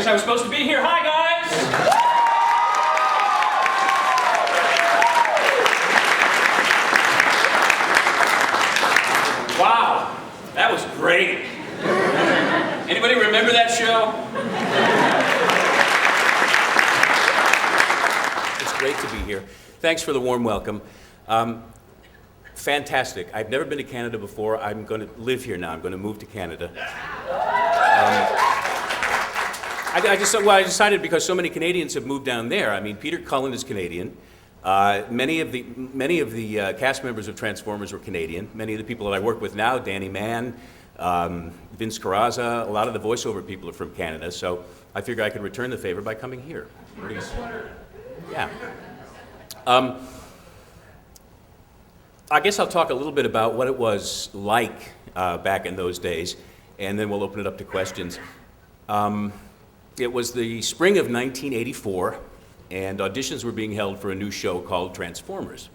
guess I was supposed to be here. Hi, guys! Wow, that was great. Anybody remember that show? It's great to be here. Thanks for the warm welcome. Fantastic. I've never been to Canada before. I'm going to live here now. I'm going to move to Canada. I decided because so many Canadians have moved down there. I mean, Peter Cullen is Canadian. Many of the cast members of Transformers were Canadian. Many of the people that I work with now, Danny Mann, Vince Carrazza, a lot of the voiceover people are from Canada. So I figured I could return the favor by coming here. Yeah. I guess I'll talk a little bit about what it was like back in those days, and then we'll open it up to questions. It was the spring of 1984, and auditions were being held for a new show called Transformers.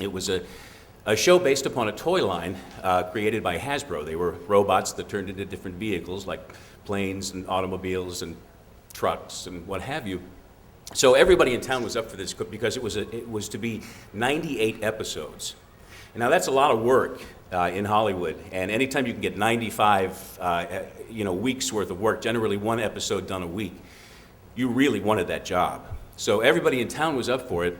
It was a show based upon a toy line created by Hasbro. They were robots that turned into different vehicles like planes and automobiles and trucks and what have you. So everybody in town was up for this because it was to be 98 episodes. Now that's a lot of work in Hollywood, and anytime you can get 95 weeks worth of work, generally one episode done a week, you really wanted that job. So everybody in town was up for it,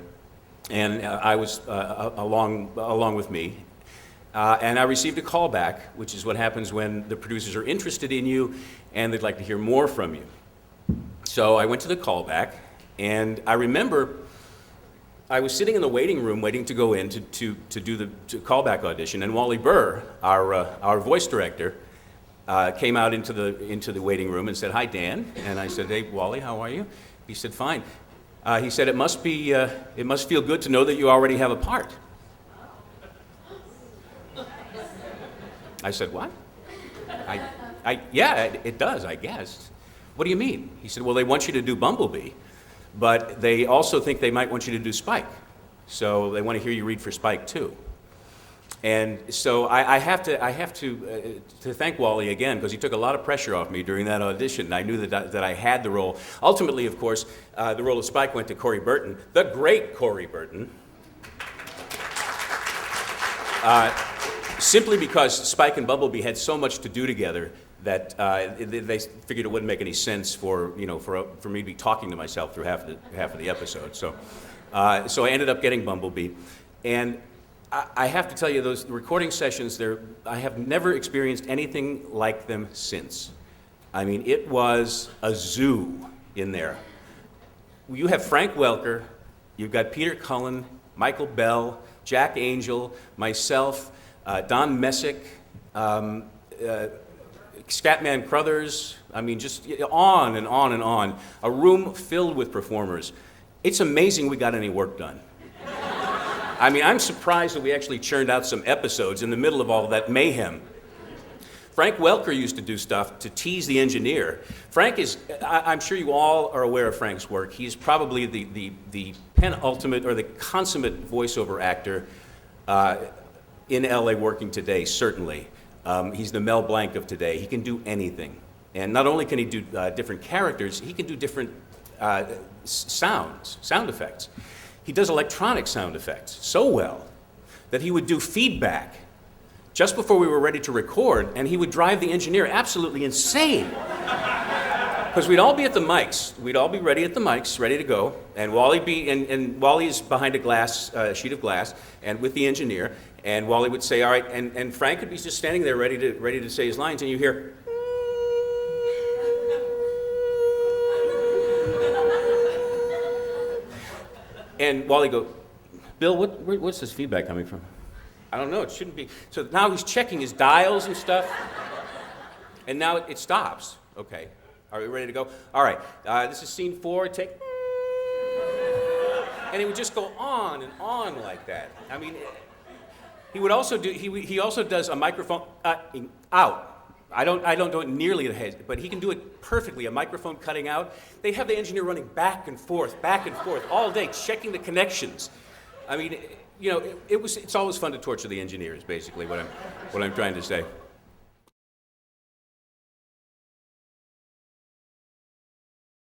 and I was along with me. And I received a call back, which is what happens when the producers are interested in you and they'd like to hear more from you. So I went to the callback, and I remember I was sitting in the waiting room waiting to go in to do the callback audition, and Wally Burr, our voice director, came out into the waiting room and said, "Hi, Dan." And I said, "Hey, Wally, how are you?" He said, "Fine." He said, it must feel good to know that you already have a part." I said, "What?" Yeah, it does, I guess. "What do you mean?" He said, "Well, they want you to do Bumblebee, but they also think they might want you to do Spike. So they want to hear you read for Spike too." And so I have to thank Wally again, because he took a lot of pressure off me during that audition. I knew that I had the role. Ultimately, of course, the role of Spike went to Corey Burton, the great Corey Burton. Simply because Spike and Bumblebee had so much to do together that they figured it wouldn't make any sense for me to be talking to myself through half of the episode. So I ended up getting Bumblebee, and I have to tell you, those recording sessions I have never experienced anything like them since. I mean, it was a zoo in there. You have Frank Welker, you've got Peter Cullen, Michael Bell, Jack Angel, myself, Don Messick, Scatman Crothers, I mean, just on and on and on. A room filled with performers. It's amazing we got any work done. I mean, I'm surprised that we actually churned out some episodes in the middle of all that mayhem. Frank Welker used to do stuff to tease the engineer. Frank is, I'm sure you all are aware of Frank's work. He's probably the penultimate or the consummate voiceover actor in LA working today, certainly. He's the Mel Blanc of today. He can do anything. And not only can he do different characters, he can do different sound effects. He does electronic sound effects so well that he would do feedback just before we were ready to record, and he would drive the engineer absolutely insane. Because we'd all be at the mics. We'd all be ready at the mics, ready to go, and Wally's behind a sheet of glass, and with the engineer, and Wally would say, "All right," and Frank would be just standing there ready to say his lines, and you hear, and Wally go, "Bill, what's this feedback coming from?" "I don't know, it shouldn't be." So now he's checking his dials and stuff, and now it stops. Okay, are we ready to go? All right, this is scene 4, take, and he would just go on and on like that. I mean, he would also do, he also does a microphone out. I don't do it nearly the head, but he can do it perfectly, a microphone cutting out. They have the engineer running back and forth all day, checking the connections. I mean, it's always fun to torture the engineers, basically what I'm trying to say.